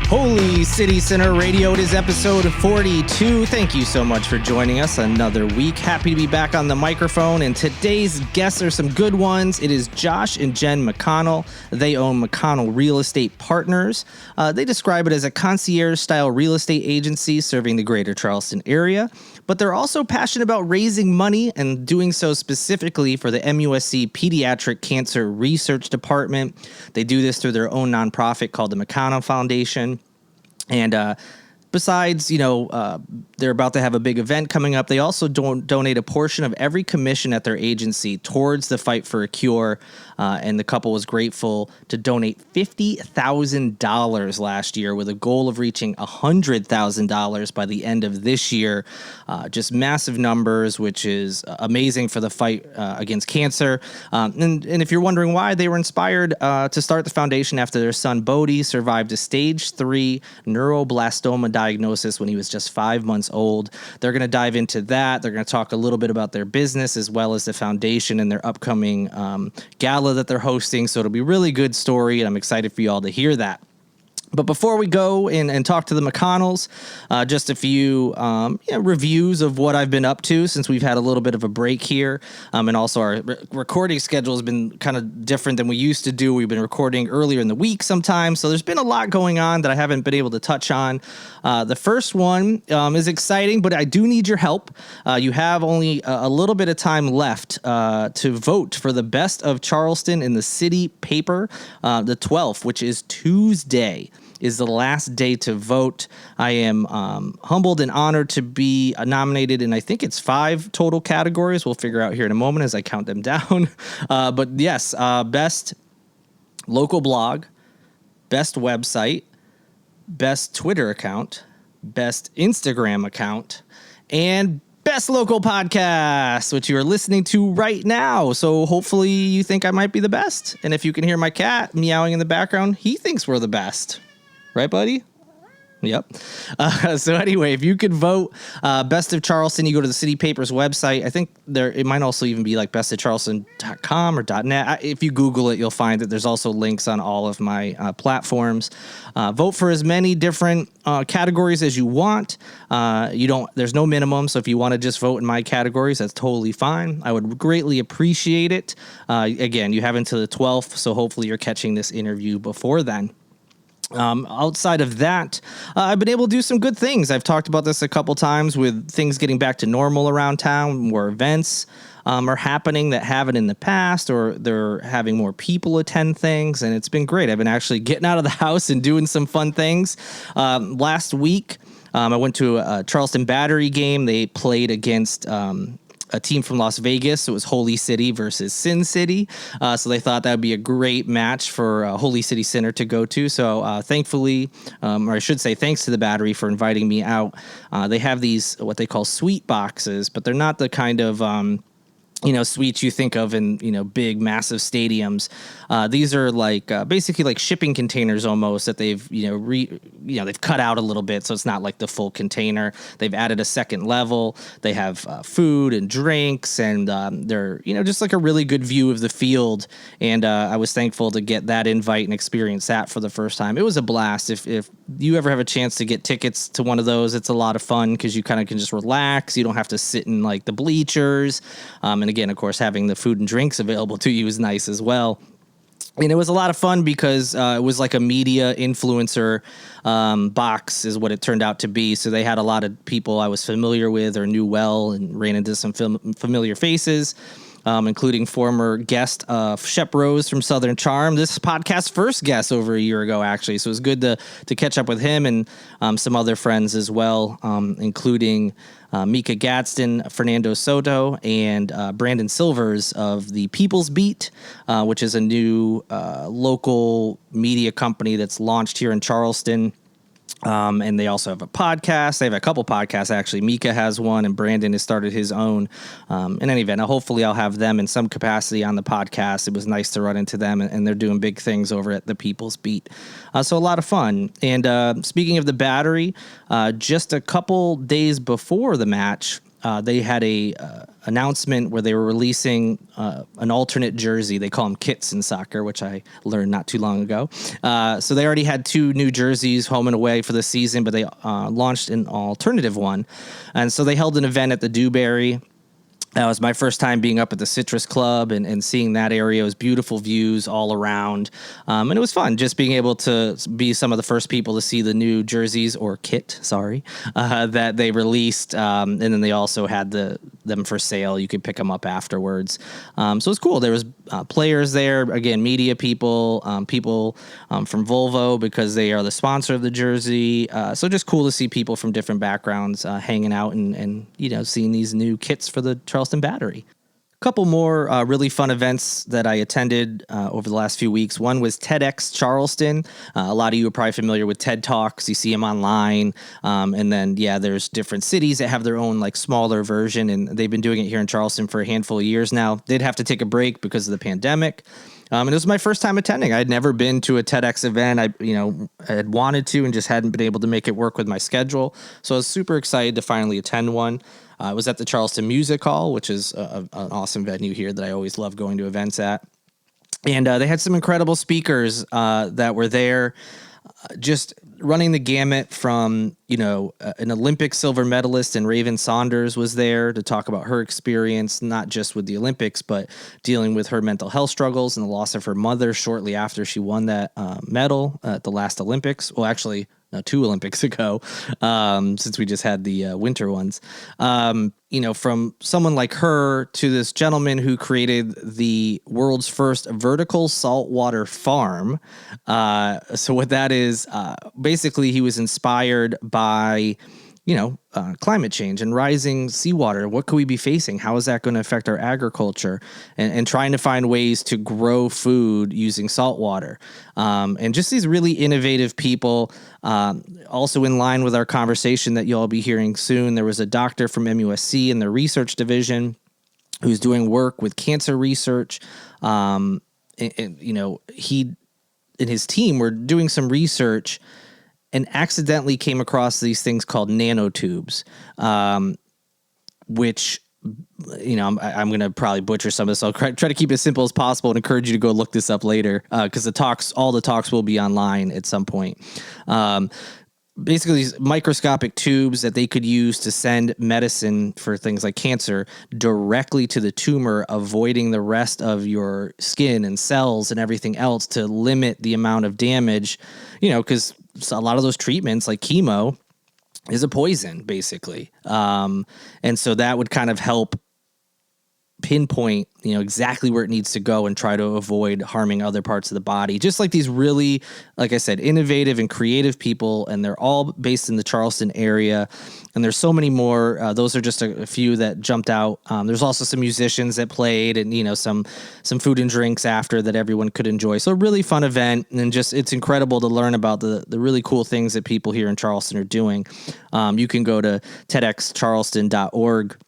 Holy City Center Radio, it is episode 42. Thank you so much for joining us another week. Happy to be back on the microphone, and today's guests are some good ones. It is Josh and Jen McConnell. They own McConnell Real Estate Partners. They describe it as a concierge-style real estate agency serving the greater Charleston area, but they're also passionate about raising money and doing so specifically for the MUSC Pediatric Cancer Research Department. They do this through their own nonprofit called the McConnell Foundation. And besides, they're about to have a big event coming up. They also donate a portion of every commission at their agency towards the fight for a cure. And the couple was grateful to donate $50,000 last year with a goal of reaching $100,000 by the end of this year. Just massive numbers, which is amazing for the fight against cancer. And if you're wondering why, they were inspired to start the foundation after their son Bodie survived a stage 3 neuroblastoma diagnosis when he was just 5 months old. They're going to dive into that. They're going to talk a little bit about their business as well as the foundation and their upcoming gala that they're hosting. So it'll be a really good story, and I'm excited for you all to hear that. But before we go and talk to the McConnells, just a few reviews of what I've been up to since we've had a little bit of a break here. And also our recording schedule has been kind of different than we used to do. We've been recording earlier in the week sometimes. So there's been a lot going on that I haven't been able to touch on. The first one is exciting, but I do need your help. You have only a little bit of time left to vote for the Best of Charleston in the City paper, the 12th, which is Tuesday. Is the last day to vote. I am humbled and honored to be nominated in, I think it's 5 total categories. We'll figure out here in a moment as I count them down. But yes, best local blog, best website, best Twitter account, best Instagram account, and best local podcast, which you are listening to right now. So hopefully you think I might be the best. And if you can hear my cat meowing in the background, he thinks we're the best. Right, buddy? Yep. So anyway, if you could vote Best of Charleston, you go to the City Paper's website. I think it might also even be like bestofcharleston.com or .net. If you Google it, you'll find that there's also links on all of my platforms. Vote for as many different categories as you want. There's no minimum. So if you want to just vote in my categories, that's totally fine. I would greatly appreciate it. Again, you have until the 12th. So hopefully you're catching this interview before then. Outside of that, I've been able to do some good things. I've talked about this a couple times with things getting back to normal around town, more events are happening that haven't in the past, or they're having more people attend things, and it's been great. I've been actually getting out of the house and doing some fun things. Last week, I went to a Charleston Battery game. They played against a team from Las Vegas. It was Holy City versus Sin City. So they thought that would be a great match for Holy City Center to go to. So thankfully, or I should say thanks to the Battery for inviting me out. They have these, what they call suite boxes, but they're not the kind of suites you think of in, big, massive stadiums. These are like basically like shipping containers almost that they've, they've cut out a little bit. So it's not like the full container. They've added a second level. They have food and drinks, and they're, just like a really good view of the field. And I was thankful to get that invite and experience that for the first time. It was a blast. If you ever have a chance to get tickets to one of those, it's a lot of fun because you kind of can just relax. You don't have to sit in like the bleachers. And again, of course, having the food and drinks available to you is nice as well. And it was a lot of fun because it was like a media influencer box is what it turned out to be. So they had a lot of people I was familiar with or knew well and ran into some familiar faces, including former guest Shep Rose from Southern Charm. This podcast's first guest over a year ago, actually. So it was good to catch up with him and some other friends as well, including Mika Gadsden, Fernando Soto, and Brandon Silvers of the People's Beat, which is a new local media company that's launched here in Charleston. And they also have a podcast. They have a couple podcasts, actually. Mika has one, and Brandon has started his own. In any event, hopefully I'll have them in some capacity on the podcast. It was nice to run into them, and they're doing big things over at the People's Beat. So a lot of fun. And speaking of the Battery, just a couple days before the match, they had a announcement where they were releasing an alternate jersey. They call them kits in soccer, which I learned not too long ago. So they already had 2 new jerseys, home and away, for the season, but they launched an alternative one. And so they held an event at the Dewberry. That was my first time being up at the Citrus Club and seeing that area. It was beautiful views all around. And it was fun just being able to be some of the first people to see the new jerseys, or kit, that they released. And then they also had them for sale. You could pick them up afterwards. So it was cool. There was players there, again, media people, people from Volvo, because they are the sponsor of the jersey. So just cool to see people from different backgrounds hanging out and seeing these new kits for the Charleston Battery. A couple more really fun events that I attended over the last few weeks. One was TEDx Charleston. A lot of you are probably familiar with TED Talks. You see them online. And then, there's different cities that have their own smaller version, and they've been doing it here in Charleston for a handful of years now. They'd have to take a break because of the pandemic. And it was my first time attending. I had never been to a TEDx event. I had wanted to and just hadn't been able to make it work with my schedule. So I was super excited to finally attend one. I was at the Charleston Music Hall, which is an awesome venue here that I always love going to events at. And they had some incredible speakers that were there, just running the gamut from, an Olympic silver medalist, and Raven Saunders was there to talk about her experience, not just with the Olympics, but dealing with her mental health struggles and the loss of her mother shortly after she won that medal at the last Olympics. Well, actually, 2 Olympics ago, since we just had the winter ones. From someone like her to this gentleman who created the world's first vertical saltwater farm. So what that is, basically he was inspired by climate change and rising seawater. What could we be facing? How is that going to affect our agriculture? And trying to find ways to grow food using salt water. And just these really innovative people. Also in line with our conversation that you'll be hearing soon, there was a doctor from MUSC in the research division who's doing work with cancer research. He and his team were doing some research and accidentally came across these things called nanotubes, which, I'm going to probably butcher some of this. I'll try to keep it as simple as possible and encourage you to go look this up later, because all the talks will be online at some point. Basically, these microscopic tubes that they could use to send medicine for things like cancer directly to the tumor, avoiding the rest of your skin and cells and everything else to limit the amount of damage, because a lot of those treatments like chemo is a poison, basically. And so that would kind of help pinpoint, exactly where it needs to go and try to avoid harming other parts of the body. Just like these really, like I said, innovative and creative people, and they're all based in the Charleston area. And there's so many more. Those are just a few that jumped out. There's also some musicians that played, and some food and drinks after that everyone could enjoy. So a really fun event, and just it's incredible to learn about the really cool things that people here in Charleston are doing. You can go to tedxcharleston.org.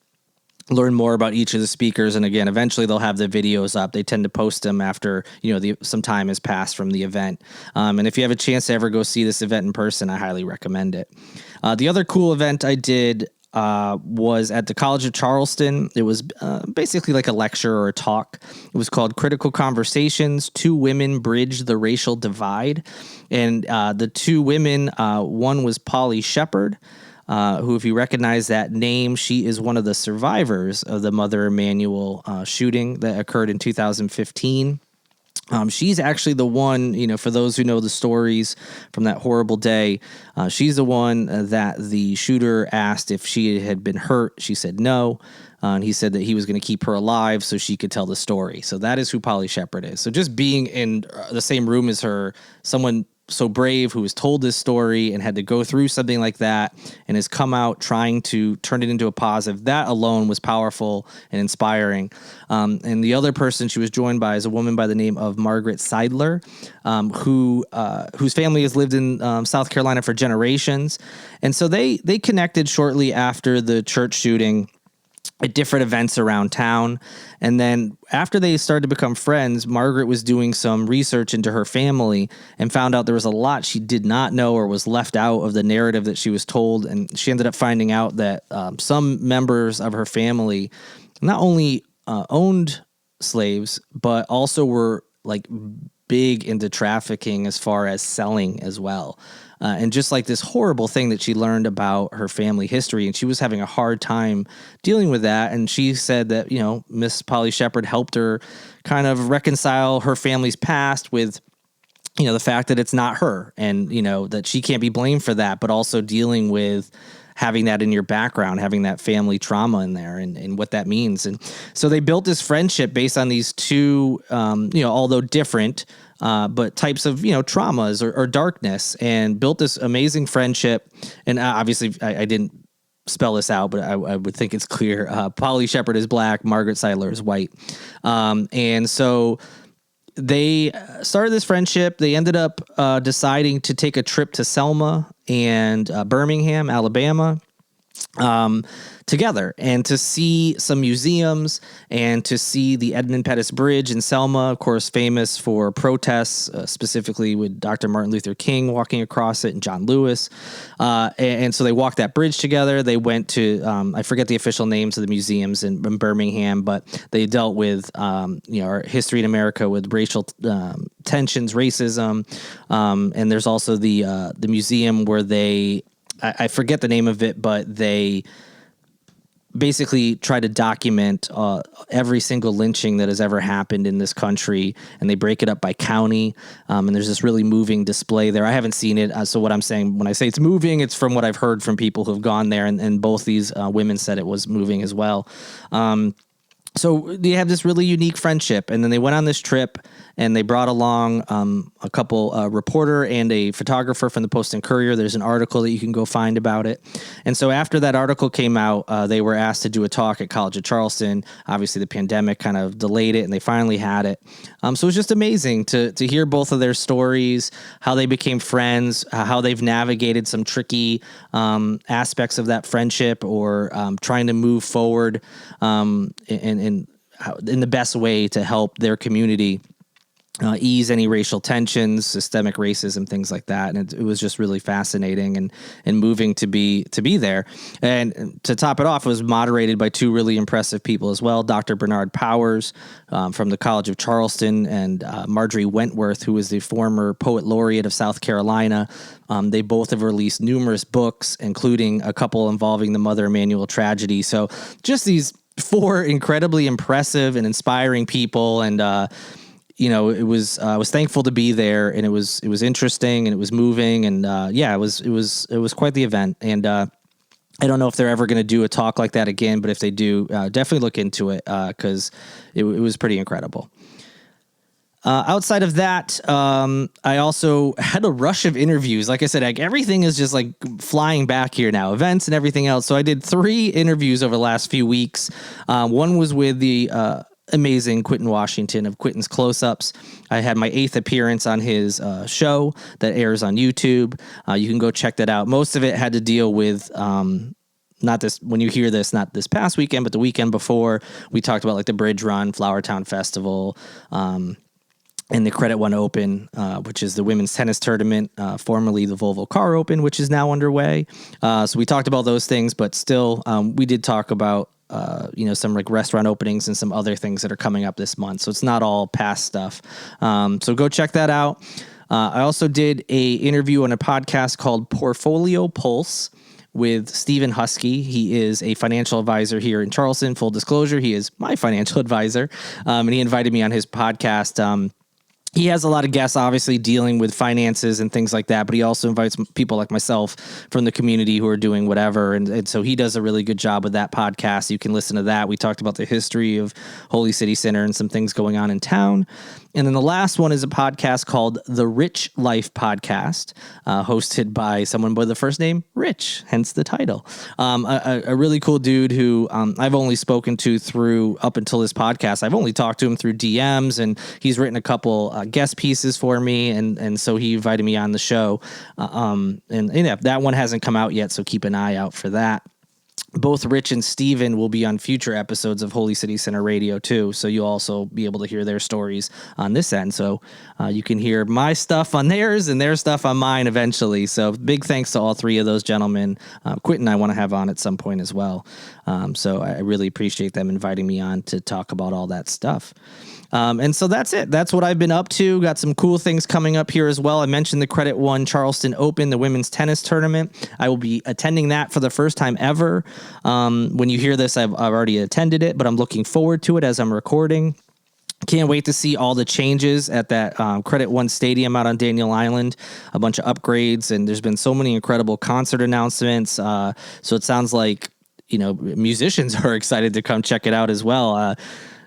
Learn more about each of the speakers. And again, eventually they'll have the videos up. They tend to post them after, some time has passed from the event. And if you have a chance to ever go see this event in person, I highly recommend it. The other cool event I did was at the College of Charleston. It was basically like a lecture or a talk. It was called Critical Conversations, 2 Women Bridge the Racial Divide. And the 2 women, one was Polly Shepard, who, if you recognize that name, she is one of the survivors of the Mother Emanuel shooting that occurred in 2015. She's actually the one, for those who know the stories from that horrible day, she's the one that the shooter asked if she had been hurt. She said no. And he said that he was going to keep her alive so she could tell the story. So that is who Polly Shepard is. So just being in the same room as her, someone so brave who was told this story and had to go through something like that and has come out trying to turn it into a positive, that alone was powerful and inspiring. And the other person she was joined by is a woman by the name of Margaret Seidler, whose family has lived in South Carolina for generations. And so they connected shortly after the church shooting. at different events around town. And then after they started to become friends, Margaret was doing some research into her family and found out there was a lot she did not know or was left out of the narrative that she was told. And she ended up finding out that some members of her family not only owned slaves, but also were like big into trafficking as far as selling as well. And just like this horrible thing that she learned about her family history, and she was having a hard time dealing with that. And she said that, Miss Polly Shepard helped her kind of reconcile her family's past with, the fact that it's not her and, that she can't be blamed for that, but also dealing with having that in your background, having that family trauma in there and what that means. And so they built this friendship based on these two, although different, but types of, traumas or darkness, and built this amazing friendship. And obviously I didn't spell this out, but I would think it's clear. Polly Shepard is black, Margaret Seidler is white. And so they started this friendship. They ended up deciding to take a trip to Selma and Birmingham, Alabama, together, and to see some museums and to see the Edmund Pettus Bridge in Selma, of course, famous for protests, specifically with Dr. Martin Luther King walking across it and John Lewis. And so they walked that bridge together. They went to, I forget the official names of the museums in Birmingham, but they dealt with, our history in America with racial tensions, racism. And there's also the museum where I forget the name of it, but they basically try to document every single lynching that has ever happened in this country, and they break it up by county. And there's this really moving display there. I haven't seen it, so what I'm saying when I say it's moving, it's from what I've heard from people who've gone there, and both these women said it was moving as well. So they have this really unique friendship, and then they went on this trip, and they brought along a couple, reporter and a photographer from the Post and Courier. There's an article that you can go find about it. And so after that article came out, they were asked to do a talk at College of Charleston. Obviously, the pandemic kind of delayed it, and they finally had it. So it was just amazing to hear both of their stories, how they became friends, how they've navigated some tricky aspects of that friendship, or trying to move forward in the best way to help their community ease any racial tensions, systemic racism, things like that. And it was just really fascinating and moving to be there. And to top it off, it was moderated by two really impressive people as well, Dr. Bernard Powers from the College of Charleston, and Marjorie Wentworth, who was the former poet laureate of South Carolina. They both have released numerous books, including a couple involving the Mother Emanuel tragedy. So just these four incredibly impressive and inspiring people. And, it was, I was thankful to be there, and it was interesting, and it was moving, and it was quite the event. And I don't know if they're ever going to do a talk like that again, but if they do, definitely look into it, because it was pretty incredible. Outside of that, I also had a rush of interviews. Like I said, everything is just like flying back here now, events and everything else. So I did 3 interviews over the last few weeks. One was with the amazing Quentin Washington of Quentin's Close-Ups. I had my 8th appearance on his show that airs on YouTube. You can go check that out. Most of it had to deal with not this, when you hear this, not this past weekend, but the weekend before. We talked about like the Bridge Run, Flowertown Festival, and the Credit One Open, which is the women's tennis tournament, formerly the Volvo Car Open, which is now underway. So we talked about those things, but still, we did talk about some like restaurant openings and some other things that are coming up this month. So it's not all past stuff. So go check that out. I also did a interview on a podcast called Portfolio Pulse with Stephen Husky. He is a financial advisor here in Charleston. Full disclosure, he is my financial advisor. And he invited me on his podcast. He has a lot of guests, obviously, dealing with finances and things like that, but he also invites people like myself from the community who are doing whatever. And so he does a really good job with that podcast. You can listen to that. We talked about the history of Holy City Center and some things going on in town. And then the last one is a podcast called The Rich Life Podcast, hosted by someone by the first name Rich, hence the title. A really cool dude who I've only spoken to through, up until this podcast, I've only talked to him through DMs, and he's written a couple guest pieces for me, and so he invited me on the show. And that one hasn't come out yet, so keep an eye out for that. both Rich and Steven will be on future episodes of Holy City Center Radio too. So you'll also be able to hear their stories on this end. So you can hear my stuff on theirs and their stuff on mine eventually. So big thanks to all three of those gentlemen. Quentin I want to have on at some point as well. So I really appreciate them inviting me on to talk about all that stuff. And so that's it. That's what I've been up to. Got some cool things coming up here as well. I mentioned the Credit One Charleston Open, the women's tennis tournament. I will be attending that for the first time ever. When you hear this, I've already attended it, but I'm looking forward to it as I'm recording. Can't wait to see all the changes at that Credit One Stadium out on Daniel Island, a bunch of upgrades, and there's been so many incredible concert announcements. So it sounds like, musicians are excited to come check it out as well.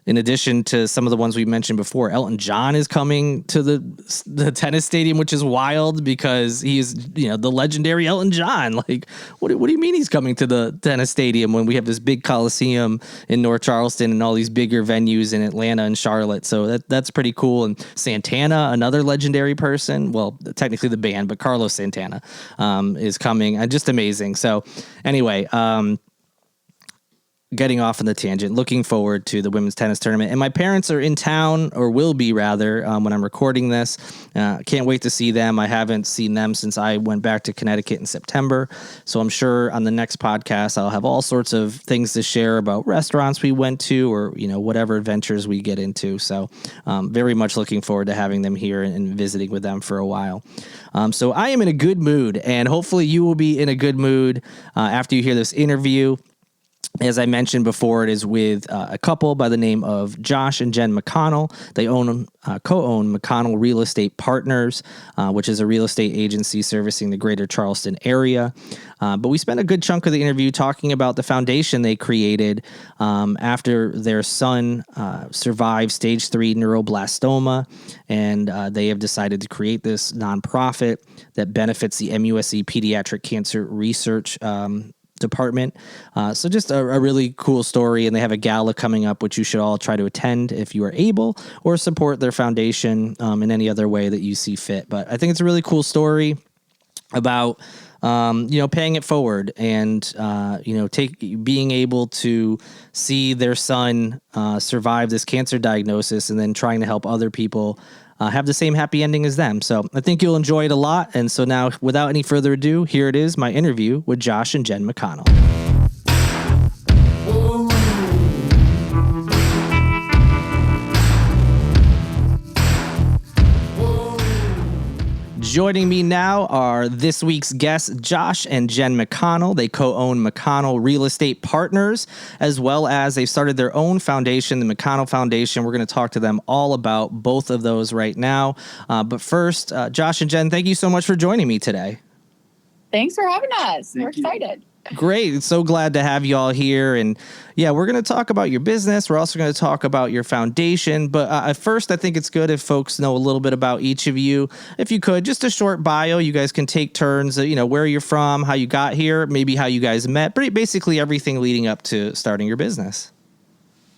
In addition to some of the ones we mentioned before, Elton John is coming to the tennis stadium, which is wild because he's, the legendary Elton John. Like, what do you mean he's coming to the tennis stadium when we have this big Coliseum in North Charleston and all these bigger venues in Atlanta and Charlotte? So that's pretty cool. And Santana, another legendary person, well, technically the band, but Carlos Santana is coming, and just amazing. So anyway, getting off on the tangent, looking forward to the women's tennis tournament. And my parents are in town, or will be rather, when I'm recording this. Can't wait to see them. I haven't seen them since I went back to Connecticut in September. So I'm sure on the next podcast, I'll have all sorts of things to share about restaurants we went to, or, whatever adventures we get into. So very much looking forward to having them here and visiting with them for a while. So I am in a good mood, and hopefully you will be in a good mood after you hear this interview. As I mentioned before, it is with a couple by the name of Josh and Jen McConnell. They co-own McConnell Real Estate Partners, which is a real estate agency servicing the greater Charleston area. But we spent a good chunk of the interview talking about the foundation they created after their son survived stage 3 neuroblastoma. And they have decided to create this nonprofit that benefits the MUSC Pediatric Cancer Research Department. So just a really cool story, and they have a gala coming up, which you should all try to attend if you are able, or support their foundation in any other way that you see fit. But I think it's a really cool story about paying it forward and being able to see their son survive this cancer diagnosis, and then trying to help other people have the same happy ending as them. So I think you'll enjoy it a lot. And so now, without any further ado, here it is, my interview with Josh and Jen McConnell. Joining me now are this week's guests, Josh and Jen McConnell. They co-own McConnell Real Estate Partners, as well as they've started their own foundation, the McConnell Foundation. We're going to talk to them all about both of those right now. But first, Josh and Jen, thank you so much for joining me today. Thanks for having us. We're excited. Great. So glad to have you all here. And yeah, we're going to talk about your business. We're also going to talk about your foundation. But at first, I think it's good if folks know a little bit about each of you. If you could, just a short bio. You guys can take turns, where you're from, how you got here, maybe how you guys met, but basically everything leading up to starting your business.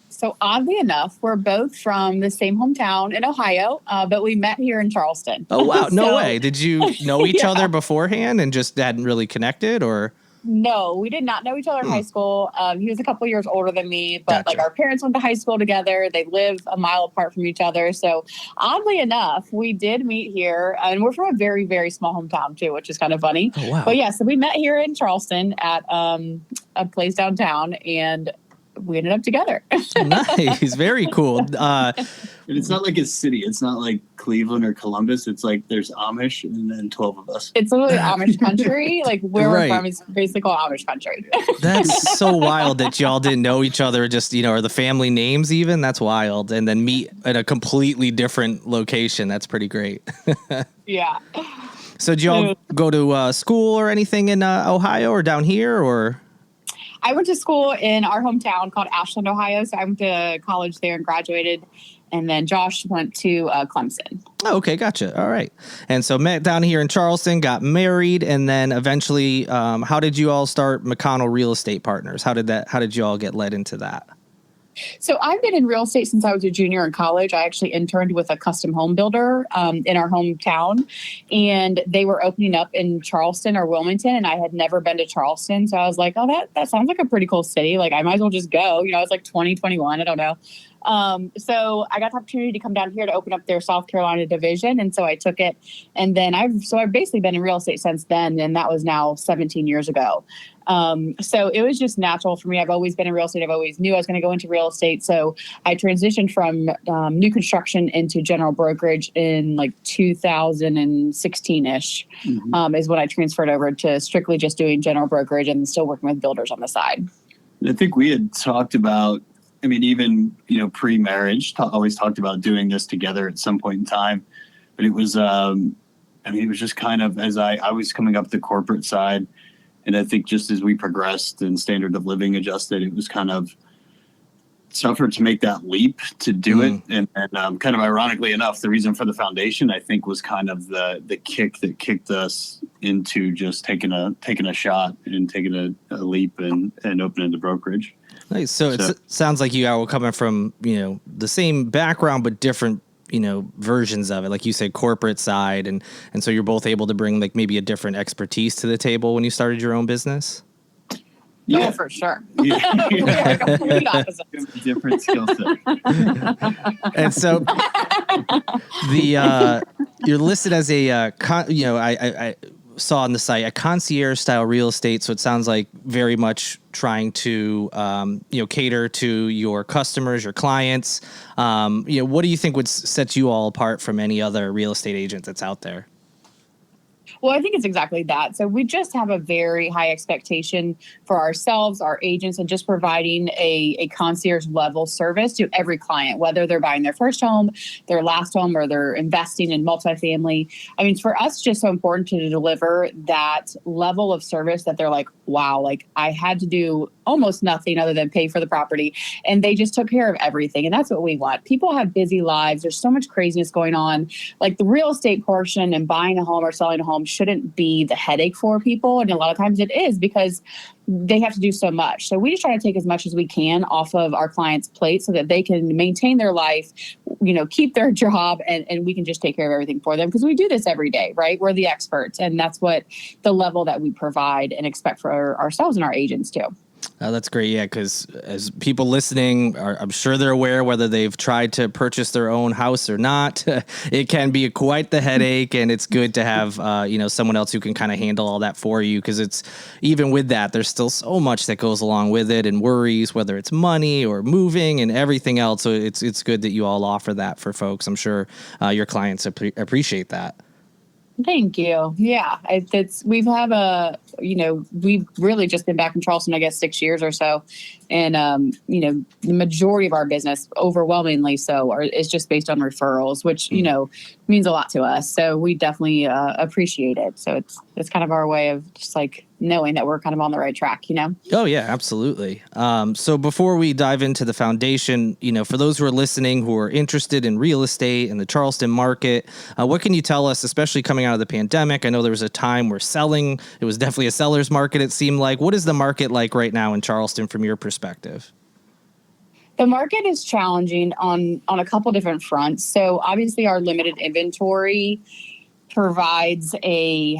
So oddly enough, we're both from the same hometown in Ohio, but we met here in Charleston. Oh, wow. No way. Did you know each other beforehand and just hadn't really connected, or? No, we did not know each other in high school. He was a couple years older than me, but Gotcha. Our parents went to high school together. They live a mile apart from each other. So oddly enough, we did meet here, and we're from a very, very small hometown too, which is kind of funny. Oh, wow. But yeah, so we met here in Charleston at a place downtown, and we ended up together. Nice. Very cool. And it's not like a city. It's not like Cleveland or Columbus. It's like there's Amish and then 12 of us. It's literally Amish country. Like where Right. we're from is basically called Amish country. That's so wild that y'all didn't know each other, just, or the family names even. That's wild. And then meet at a completely different location. That's pretty great. Yeah. So did y'all go to school or anything in Ohio or down here, or? I went to school in our hometown called Ashland, Ohio. So I went to college there and graduated. And then Josh went to Clemson. Oh, okay, gotcha. All right. And so met down here in Charleston, got married, and then eventually, how did you all start McConnell Real Estate Partners? How did you all get led into that? So I've been in real estate since I was a junior in college. I actually interned with a custom home builder in our hometown, and they were opening up in Charleston or Wilmington, and I had never been to Charleston. So I was like, oh, that sounds like a pretty cool city. Like I might as well just go. You know, it's like 2021. I don't know. So I got the opportunity to come down here to open up their South Carolina division. And so I took it. And then I've basically been in real estate since then. And that was now 17 years ago. So it was just natural for me. I've always been in real estate. I've always knew I was going to go into real estate. So I transitioned from new construction into general brokerage in like 2016-ish is when I transferred over to strictly just doing general brokerage and still working with builders on the side. I think we had talked about, I mean, even, pre-marriage, always talked about doing this together at some point in time. But it was, it was just kind of as I was coming up the corporate side. And I think just as we progressed and standard of living adjusted, it was kind of tougher to make that leap to do it. And kind of ironically enough, the reason for the foundation, I think, was kind of the kick that kicked us into just taking a shot and taking a leap and opening the brokerage. Nice. So it sounds like you are coming from, the same background, but different, versions of it. Like you said, corporate side. And so you're both able to bring like maybe a different expertise to the table when you started your own business. Yeah, for sure. Yeah. We are complete opposites. Different skill set. And so you're listed as I saw on the site, a concierge style real estate. So it sounds like very much trying to, cater to your customers, your clients. What do you think would set you all apart from any other real estate agent that's out there? Well, I think it's exactly that. So we just have a very high expectation for ourselves, our agents, and just providing a concierge level service to every client, whether they're buying their first home, their last home, or they're investing in multifamily. I mean, for us, it's just so important to deliver that level of service that they're like, wow, like I had to do almost nothing other than pay for the property. And they just took care of everything. And that's what we want. People have busy lives. There's so much craziness going on. Like the real estate portion and buying a home or selling a home shouldn't be the headache for people. And a lot of times it is because they have to do so much. So we just try to take as much as we can off of our clients' plate so that they can maintain their life, keep their job, and we can just take care of everything for them because we do this every day, right? We're the experts. And that's what the level that we provide and expect for ourselves and our agents too. That's great. Yeah, because as people listening, I'm sure they're aware whether they've tried to purchase their own house or not. It can be quite the headache, and it's good to have someone else who can kind of handle all that for you. Because it's even with that, there's still so much that goes along with it and worries, whether it's money or moving and everything else. So it's good that you all offer that for folks. I'm sure your clients appreciate that. Thank you. Yeah, we've really just been back in Charleston, I guess, 6 years or so. And, the majority of our business, overwhelmingly so, is just based on referrals, which, means a lot to us. So we definitely appreciate it. So it's kind of our way of just like knowing that we're kind of on the right track, Oh, yeah, absolutely. So before we dive into the foundation, for those who are listening who are interested in real estate and the Charleston market, what can you tell us, especially coming out of the pandemic? I know there was a time where it was definitely a seller's market, it seemed like. What is the market like right now in Charleston from your perspective? The market is challenging on a couple different fronts. So obviously our limited inventory provides a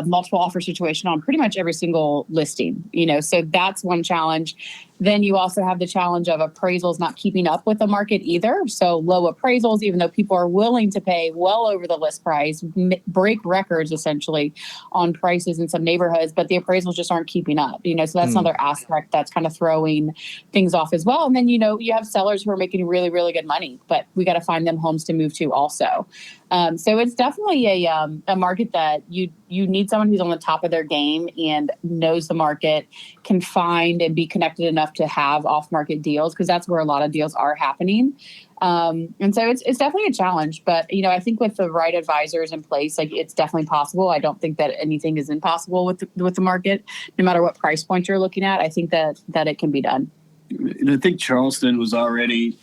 multiple offer situation on pretty much every single listing, so that's one challenge. Then you also have the challenge of appraisals not keeping up with the market either. So low appraisals, even though people are willing to pay well over the list price, break records essentially on prices in some neighborhoods, but the appraisals just aren't keeping up, so that's another aspect that's kind of throwing things off as well. And then, you have sellers who are making really, really good money, but we got to find them homes to move to also. So it's definitely a market that you need someone who's on the top of their game and knows the market, can find and be connected enough to have off-market deals, because that's where a lot of deals are happening. And so it's definitely a challenge, but I think with the right advisors in place, like it's definitely possible. I don't think that anything is impossible with the market, no matter what price point you're looking at. I think that it can be done. And I think Charleston was already,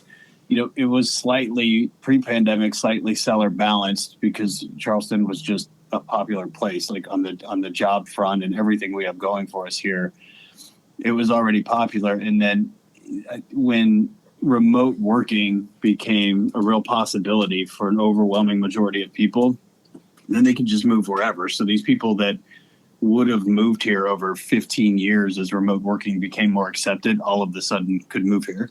it was slightly pre-pandemic, slightly seller balanced because Charleston was just a popular place, like on the job front and everything we have going for us here. It was already popular. And then when remote working became a real possibility for an overwhelming majority of people, then they can just move wherever. So these people that would have moved here over 15 years as remote working became more accepted, all of a sudden could move here.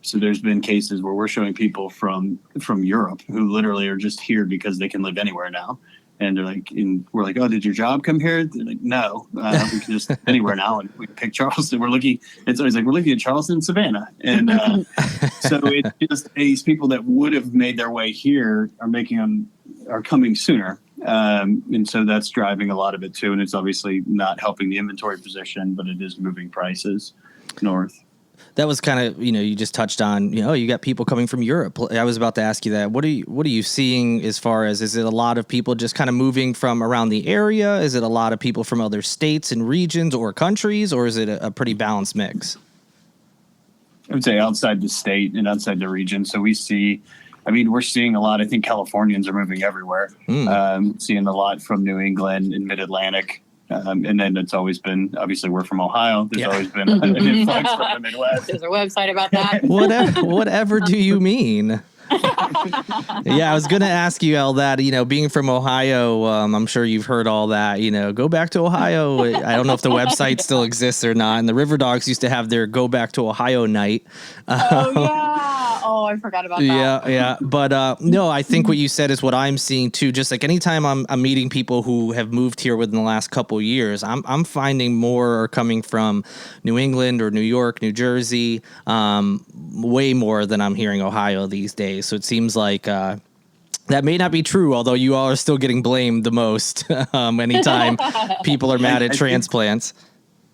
So there's been cases where we're showing people from Europe who literally are just here because they can live anywhere now. And they're like, we're like, oh, did your job come here? They're like, no, we can just anywhere now. And we pick Charleston. We're looking, it's always like, we're looking at Charleston and Savannah. And so it's just these people that would have made their way here are coming sooner. And so that's driving a lot of it too. And it's obviously not helping the inventory position, but it is moving prices north. That was kind of, you just touched on, you got people coming from Europe. I was about to ask you that. What are you seeing as far as, is it a lot of people just kind of moving from around the area? Is it a lot of people from other states and regions or countries, or is it a pretty balanced mix? I would say outside the state and outside the region. So we're seeing a lot. I think Californians are moving everywhere. Seeing a lot from New England and Mid-Atlantic. And then it's always been, obviously we're from Ohio. There's always been an influx from the Midwest. There's a website about that. Whatever do you mean? Yeah, I was going to ask you all that, being from Ohio, I'm sure you've heard all that, go back to Ohio. I don't know if the website still exists or not. And the River Dogs used to have their Go Back to Ohio night. Oh, yeah. Oh, I forgot about that. Yeah. But no, I think what you said is what I'm seeing too. Just like anytime I'm meeting people who have moved here within the last couple of years, I'm finding more are coming from New England or New York, New Jersey, way more than I'm hearing Ohio these days. So it seems like that may not be true, although you all are still getting blamed the most anytime people are mad at transplants.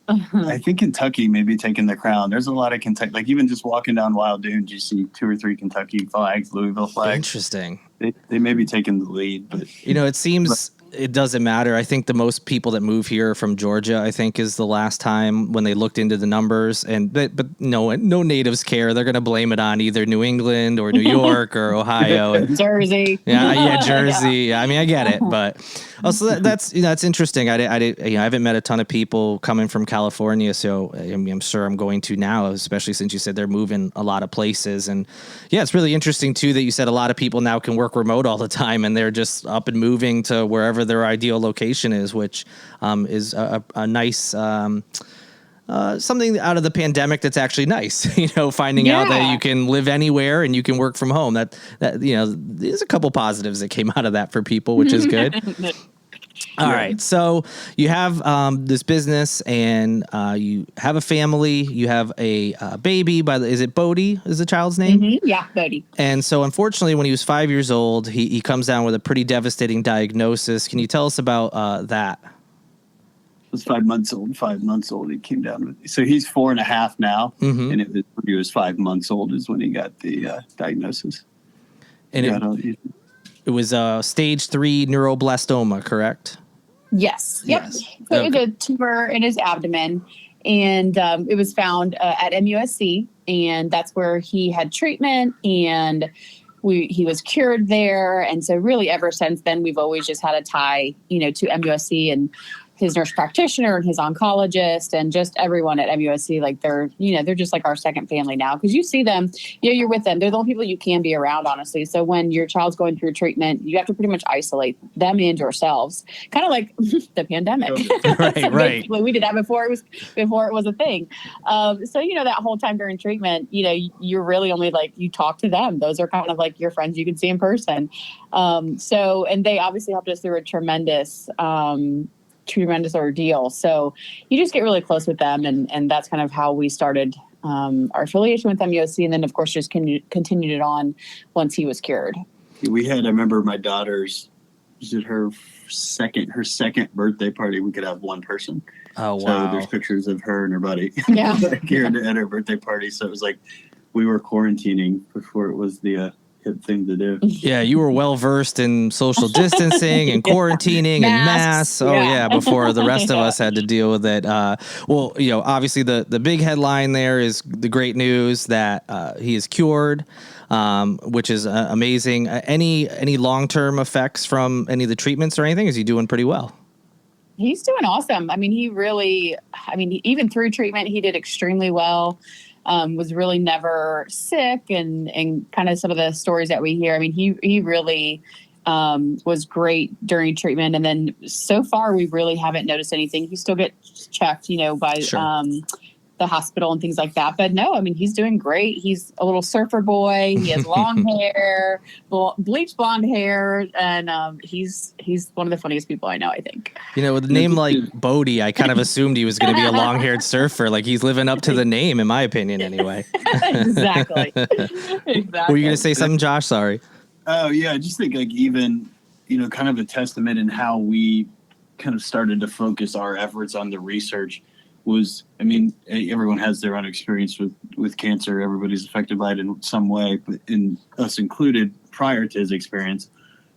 I think Kentucky may be taking the crown. There's a lot of Kentucky, like even just walking down Wild Dunes, you see 2 or 3 Kentucky flags, Louisville flags. Interesting. They may be taking the lead, but it seems it doesn't matter. I think the most people that move here are from Georgia, I think, is the last time when they looked into the numbers. But no natives care. They're going to blame it on either New England or New York or Ohio. Jersey. Yeah, Jersey. Yeah, I mean, I get it, but also that's interesting. I haven't met a ton of people coming from California, so I'm sure I'm going to now, especially since you said they're moving a lot of places. And yeah, it's really interesting too that you said a lot of people now can work remote all the time, and they're just up and moving to wherever their ideal location is, which is a nice something out of the pandemic that's actually nice. Finding out that you can live anywhere and you can work from home. That there's a couple positives that came out of that for people, which is good. All right. So you have this business and you have a family. You have a baby. Is it Bodie is the child's name? Mm-hmm. Yeah, Bodie. And so unfortunately, when he was 5 years old, he comes down with a pretty devastating diagnosis. Can you tell us about that? It was 5 months old. 5 months old. He came down with. So he's 4.5 now, and when he was 5 months old is when he got the diagnosis. And it was stage 3 neuroblastoma, correct? Yes. Yep. Yes. So it was a tumor in his abdomen, and it was found at MUSC, and that's where he had treatment, and he was cured there. And so really ever since then, we've always just had a tie, to MUSC and his nurse practitioner and his oncologist and just everyone at MUSC. Like they're just like our second family now. Cause you see them, you're with them. They're the only people you can be around, honestly. So when your child's going through treatment, you have to pretty much isolate them and yourselves, kind of like the pandemic. Right. We did that before it was a thing. So, that whole time during treatment, you're really only like, you talk to them. Those are kind of like your friends you can see in person. And they obviously helped us through a tremendous ordeal. So you just get really close with them. And that's kind of how we started our affiliation with MUSC. And then, of course, just continued it on once he was cured. I remember my daughter's, her second birthday party. We could have one person. Oh, wow. So there's pictures of her and her buddy Yeah. here at her birthday party. So it was like we were quarantining before it was the hip thing to do. Yeah, you were well versed in social distancing and quarantining and masks. Oh yeah, before the rest of us had to deal with it. Obviously the big headline there is the great news that he is cured, which is amazing. Any long-term effects from any of the treatments or anything? Is he doing pretty well? He's doing awesome. I mean, even through treatment, he did extremely well. was really never sick, and kind of some of the stories that we hear. I mean, he really was great during treatment. And then so far, we really haven't noticed anything. He still gets checked, by the hospital and things like that. But no, I mean, he's doing great. He's a little surfer boy. He has long hair, bleached blonde hair. And he's one of the funniest people I know, I think. With a name like Bodie, I kind of assumed he was going to be a long-haired surfer. Like, he's living up to the name, in my opinion, anyway. Exactly. Were you going to say something, Josh? Sorry. Oh, yeah. I just think, like, even, kind of a testament in how we kind of started to focus our efforts on the research was, I mean, everyone has their own experience with cancer. Everybody's affected by it in some way, but in us included prior to his experience.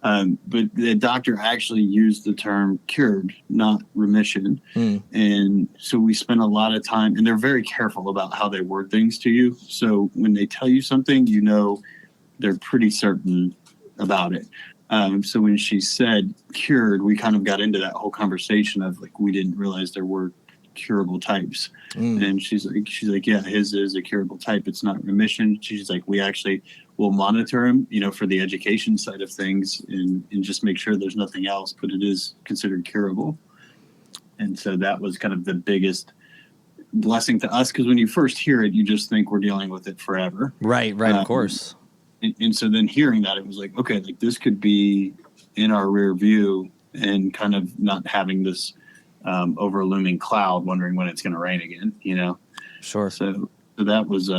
But the doctor actually used the term cured, not remission. And so we spent a lot of time, and they're very careful about how they word things to you. So when they tell you something, they're pretty certain about it. So when she said cured, we kind of got into that whole conversation of, like, we didn't realize there were curable types. And she's like, yeah, his is a curable type. It's not remission. She's like, we actually will monitor him, for the education side of things and just make sure there's nothing else, but it is considered curable. And so that was kind of the biggest blessing to us, because when you first hear it, you just think we're dealing with it forever. Right, of course. And so then hearing that, it was like, okay, like, this could be in our rear view and kind of not having this over a looming cloud, wondering when it's going to rain again, Sure. So that was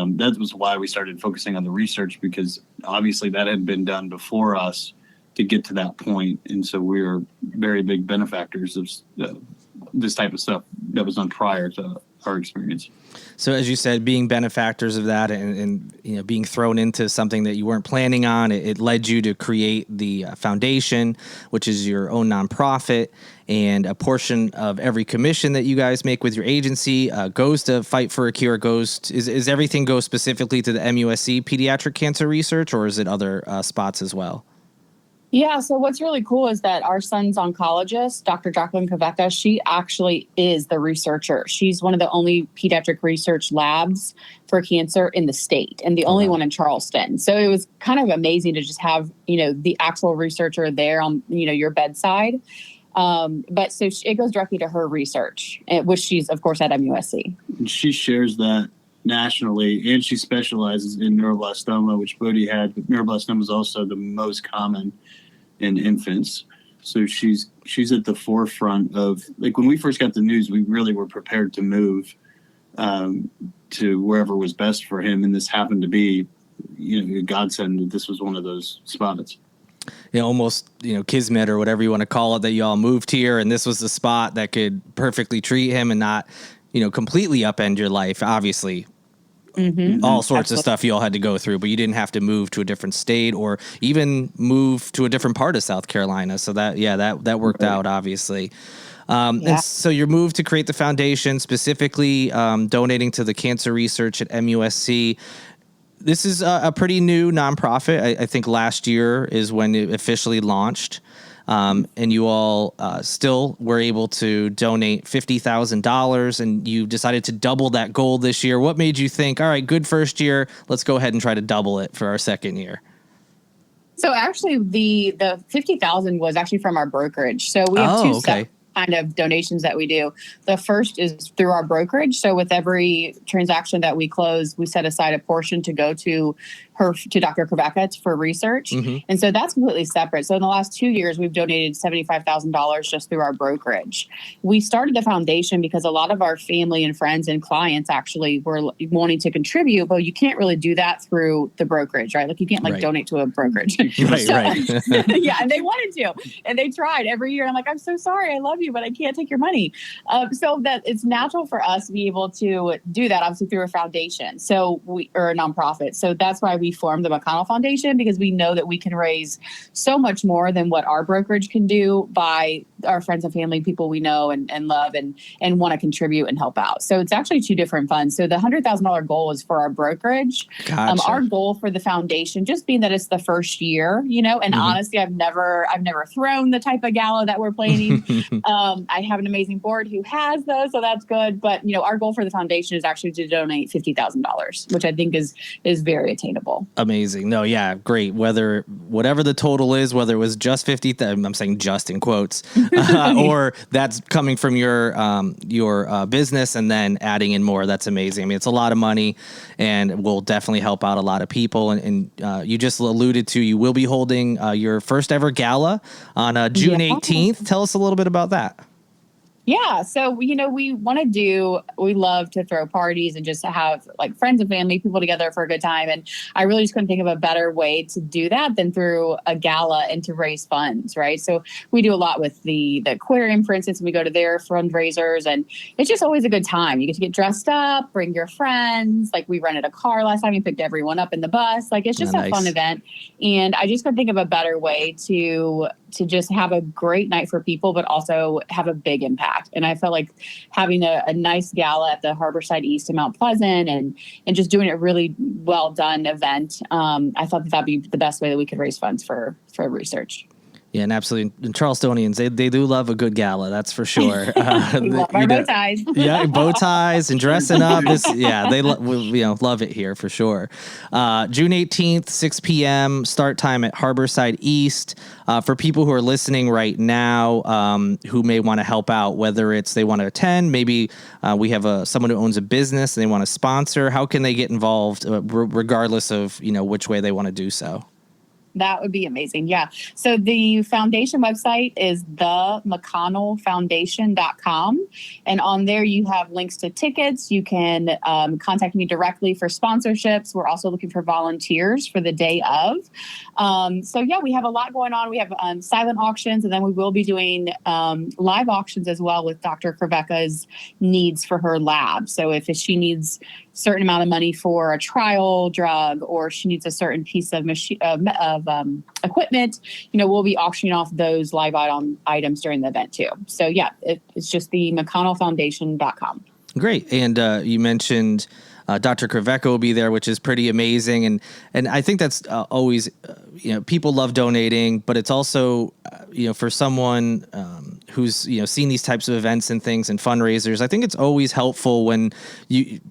why we started focusing on the research, because obviously that had been done before us to get to that point. And so we were very big benefactors of this type of stuff that was done prior to our experience. So as you said, being benefactors of that and being thrown into something that you weren't planning on, it led you to create the foundation, which is your own nonprofit, and a portion of every commission that you guys make with your agency goes to Fight for a Cure. Is everything go specifically to the MUSC pediatric cancer research, or is it other spots as well? Yeah, so what's really cool is that our son's oncologist, Dr. Jacqueline Kaveka, she actually is the researcher. She's one of the only pediatric research labs for cancer in the state, and the only one in Charleston. So it was kind of amazing to just have, the actual researcher there on, your bedside. But so it goes directly to her research, which she's, of course, at MUSC. And she shares that nationally, and she specializes in neuroblastoma, which Bodhi had. But neuroblastoma is also the most common in infants. So she's at the forefront of, like, when we first got the news, we really were prepared to move to wherever was best for him. And this happened to be, a godsend that this was one of those spots. Almost, kismet or whatever you want to call it, that you all moved here, and this was the spot that could perfectly treat him and not, completely upend your life. Obviously, all sorts of stuff you all had to go through, but you didn't have to move to a different state or even move to a different part of South Carolina. So that worked out, obviously. And so your move to create the foundation, specifically donating to the cancer research at MUSC. This is a pretty new nonprofit. I think last year is when it officially launched. And you all still were able to donate $50,000, and you decided to double that goal this year. What made you think, all right, good first year, let's go ahead and try to double it for our second year? So actually, the 50,000 was actually from our brokerage. So we have two separate kind of donations that we do. The first is through our brokerage. So with every transaction that we close, we set aside a portion to go to Dr. Kaveka for research. And so that's completely separate. So in the last 2 years, we've donated $75,000 just through our brokerage. We started the foundation because a lot of our family and friends and clients actually were wanting to contribute, but you can't really do that through the brokerage, right? Like, you can't donate to a brokerage. Right. Yeah, and they wanted to, and they tried every year. I'm like, I'm so sorry, I love you, but I can't take your money. So that it's natural for us to be able to do that, obviously, through a foundation. So or a nonprofit. So that's why we formed the McConnell Foundation, because we know that we can raise so much more than what our brokerage can do by our friends and family, people we know and love and want to contribute and help out. So it's actually two different funds. So the $100,000 goal is for our brokerage. Gotcha. Our goal for the foundation, just being that it's the first year, and honestly, I've never thrown the type of gala that we're planning. I have an amazing board who has those, so that's good. But our goal for the foundation is actually to donate $50,000, which I think is very attainable. Amazing. No, yeah, great. Whatever the total is, whether it was just 50, I'm saying just in quotes, or that's coming from your business and then adding in more. That's amazing. I mean, it's a lot of money, and will definitely help out a lot of people. And you just alluded to, you will be holding your first ever gala on June 18th. Tell us a little bit about that. Yeah. So, we love to throw parties and just have like friends and family, people together for a good time. And I really just couldn't think of a better way to do that than through a gala and to raise funds. Right. So we do a lot with the aquarium, for instance, and we go to their fundraisers, and it's just always a good time. You get to get dressed up, bring your friends. Like, we rented a car last time, we picked everyone up in the bus. Like, it's just a fun event. And I just couldn't think of a better way to just have a great night for people, but also have a big impact. And I felt like having a nice gala at the Harborside East in Mount Pleasant and just doing a really well done event. I thought that'd be the best way that we could raise funds for research. Yeah, and absolutely. And Charlestonians, they do love a good gala, that's for sure. We love our bow ties. Yeah, bow ties and dressing up. They love it here for sure. June 18th, 6 p.m. start time at Harborside East. For people who are listening right now, who may want to help out, whether it's they want to attend, maybe we have someone who owns a business and they want to sponsor. How can they get involved, regardless of which way they want to do so? That would be amazing. Yeah. So the foundation website is themcconnellfoundation.com. And on there you have links to tickets. You can contact me directly for sponsorships. We're also looking for volunteers for the day of. So yeah, we have a lot going on. We have silent auctions, and then we will be doing live auctions as well with Dr. Krivecka's needs for her lab. So if she needs certain amount of money for a trial drug, or she needs a certain piece of equipment, we'll be auctioning off those live items during the event too. So yeah, it's just the McConnellfoundation.com. Great. And you mentioned Dr. Krivecka will be there, which is pretty amazing. And I think that's always, people love donating, but it's also, for someone who's, seen these types of events and things and fundraisers, I think it's always helpful when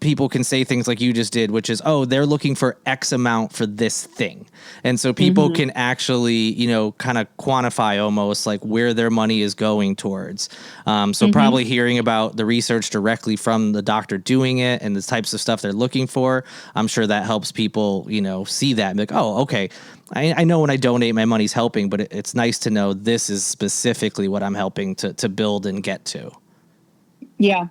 people can say things like you just did, which is, oh, they're looking for X amount for this thing. And so people can actually, kind of quantify almost like where their money is going towards. So probably hearing about the research directly from the doctor doing it and the types of stuff they're looking for, I'm sure that helps people, see that and be like, oh, okay. I know when I donate, my money's helping, but it's nice to know this is specifically what I'm helping to build and get to. Yeah.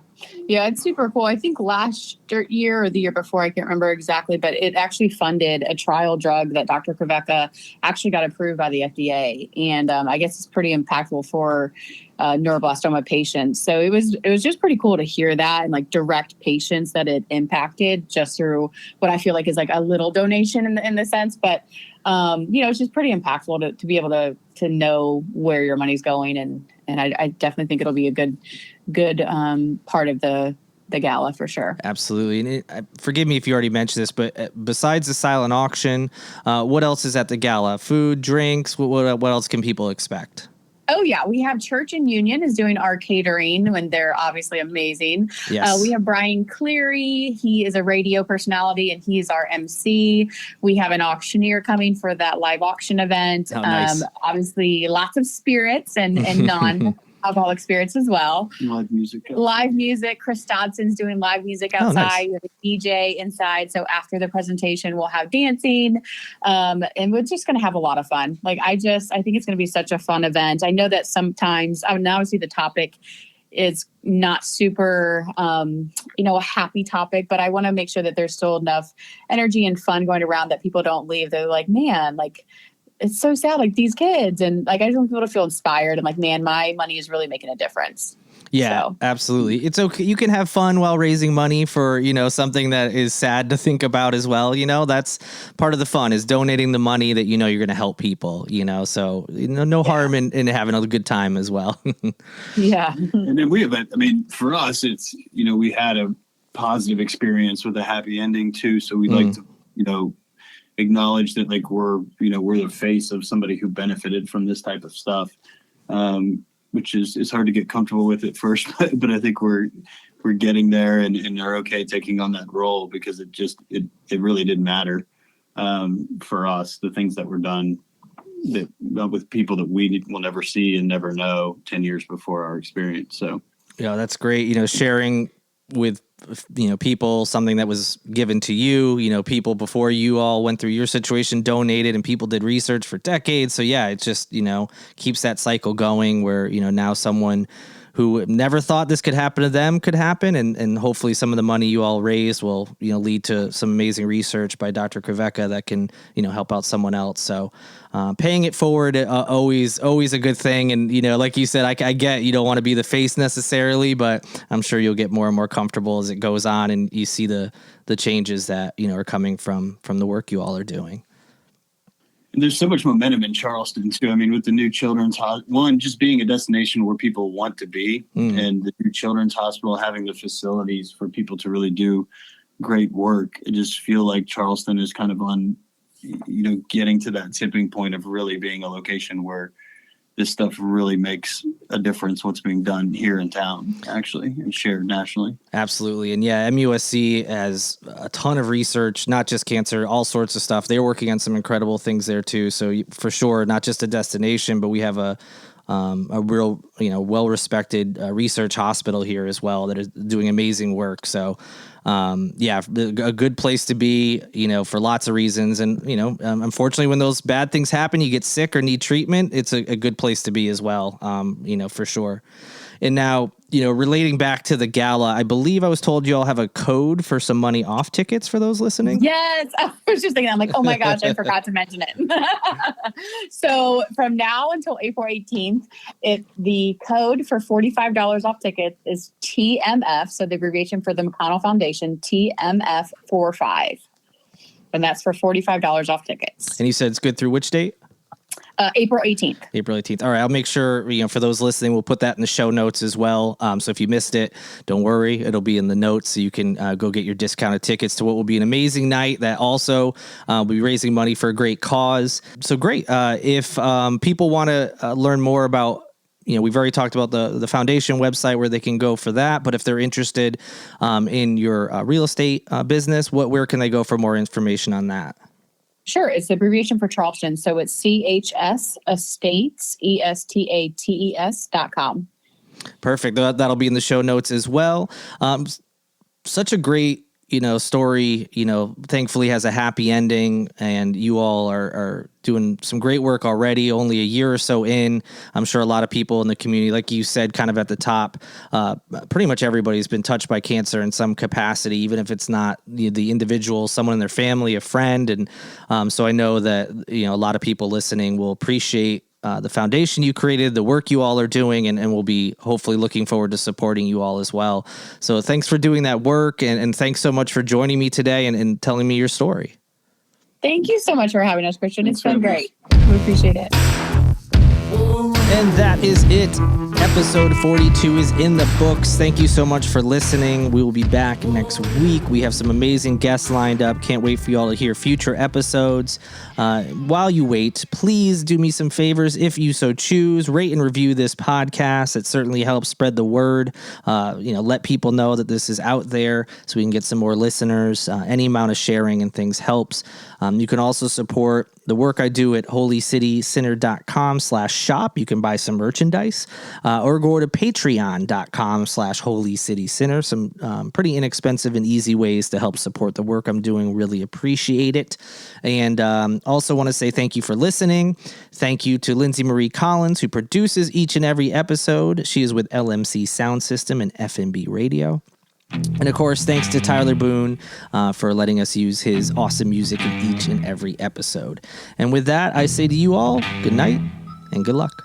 Yeah, it's super cool. I think last year or the year before, I can't remember exactly, but it actually funded a trial drug that Dr. Krivecka actually got approved by the FDA. And I guess it's pretty impactful for neuroblastoma patients. So it was just pretty cool to hear that and like direct patients that it impacted just through what I feel like is like a little donation in the sense. But, it's just pretty impactful to be able to know where your money's going. And I definitely think it'll be a good part of the gala for sure. Absolutely. And forgive me if you already mentioned this, but besides the silent auction, what else is at the gala? Food, drinks, what else can people expect? Oh, yeah. We have Church and Union is doing our catering, and they're obviously amazing. Yes. We have Brian Cleary. He is a radio personality, and he's our MC. We have an auctioneer coming for that live auction event. Oh, nice. Obviously, lots of spirits and non-alcoholic spirits as well. Live music. Chris Dodson's doing live music outside. Oh, nice. We have a DJ inside. So after the presentation, we'll have dancing. And we're just going to have a lot of fun. Like, I think it's going to be such a fun event. I know that sometimes, obviously the topic is not super, a happy topic, but I want to make sure that there's still enough energy and fun going around that people don't leave. They're like, man, like, it's so sad, like these kids. And like, I just want people to feel inspired and like, man, my money is really making a difference. Yeah, so. Absolutely. It's okay. You can have fun while raising money for, something that is sad to think about as well. That's part of the fun, is donating the money that, you're going to help people, so, no harm in having a good time as well. Yeah. And then for us, it's, we had a positive experience with a happy ending too. So we like to, acknowledge that like we're the face of somebody who benefited from this type of stuff. which is hard to get comfortable with at first, but I think we're getting there and are okay taking on that role, because it really didn't matter for us, the things that were done that with people that we will never see and never know 10 years before our experience. So yeah, that's great. Sharing with people something that was given to you, people before you all went through your situation donated, and people did research for decades. So yeah, it just keeps that cycle going where now someone who never thought this could happen to them could happen, and hopefully some of the money you all raised will lead to some amazing research by Dr. Krivecka that can help out someone else. So paying it forward, always a good thing. And like you said, I get you don't want to be the face necessarily, but I'm sure you'll get more and more comfortable as it goes on, and you see the changes that are coming from the work you all are doing. And there's so much momentum in Charleston too. I mean, with the new children's hospital, just being a destination where people want to be, and the new children's hospital having the facilities for people to really do great work. I just feel like Charleston is kind of on, getting to that tipping point of really being a location where this stuff really makes a difference, what's being done here in town, actually, and shared nationally. Absolutely. And yeah, MUSC has a ton of research, not just cancer, all sorts of stuff. They're working on some incredible things there too. So for sure, not just a destination, but we have a real, well-respected research hospital here as well that is doing amazing work. So yeah, a good place to be, for lots of reasons. And, unfortunately, when those bad things happen, you get sick or need treatment, it's a good place to be as well, for sure. And now, relating back to the gala, I believe I was told you all have a code for some money off tickets for those listening. Yes. I was just thinking, I'm like, oh my gosh, I forgot to mention it. So from now until April 18th, the code for $45 off tickets is TMF. So the abbreviation for the McConnell Foundation, TMF45. And that's for $45 off tickets. And you said it's good through which date? April 18th. April 18th. All right. I'll make sure, for those listening, we'll put that in the show notes as well. So if you missed it, don't worry. It'll be in the notes so you can go get your discounted tickets to what will be an amazing night that also will be raising money for a great cause. So great. If people want to learn more about, we've already talked about the foundation website where they can go for that. But if they're interested in your real estate business, where can they go for more information on that? Sure. It's the abbreviation for Charleston. So it's CHS Estates, ESTATES.com. Perfect. That'll be in the show notes as well. Such a great, story, thankfully has a happy ending, and you all are doing some great work already, only a year or so in. I'm sure a lot of people in the community, like you said, kind of at the top, pretty much everybody's been touched by cancer in some capacity, even if it's not the individual, someone in their family, a friend. And so I know that, a lot of people listening will appreciate the foundation you created, the work you all are doing, and we'll be hopefully looking forward to supporting you all as well. So thanks for doing that work, and thanks so much for joining me today and telling me your story. Thank you so much for having us, Christian. It's been great. We appreciate it. And that is it. Episode 42 is in the books. Thank you so much for listening. We will be back next week. We have some amazing guests lined up. Can't wait for you all to hear future episodes. While you wait, please do me some favors if you so choose. Rate and review this podcast. It certainly helps spread the word. Let people know that this is out there so we can get some more listeners. Any amount of sharing and things helps. You can also support the work I do at holycitycenter.com/shop. You can buy some merchandise or go to patreon.com/holycitycenter. Some pretty inexpensive and easy ways to help support the work I'm doing. Really appreciate it. And also want to say thank you for listening. Thank you to Lindsay Marie Collins, who produces each and every episode. She is with LMC Sound System and FNB Radio. And of course, thanks to Tyler Boone for letting us use his awesome music in each and every episode. And with that, I say to you all, good night and good luck.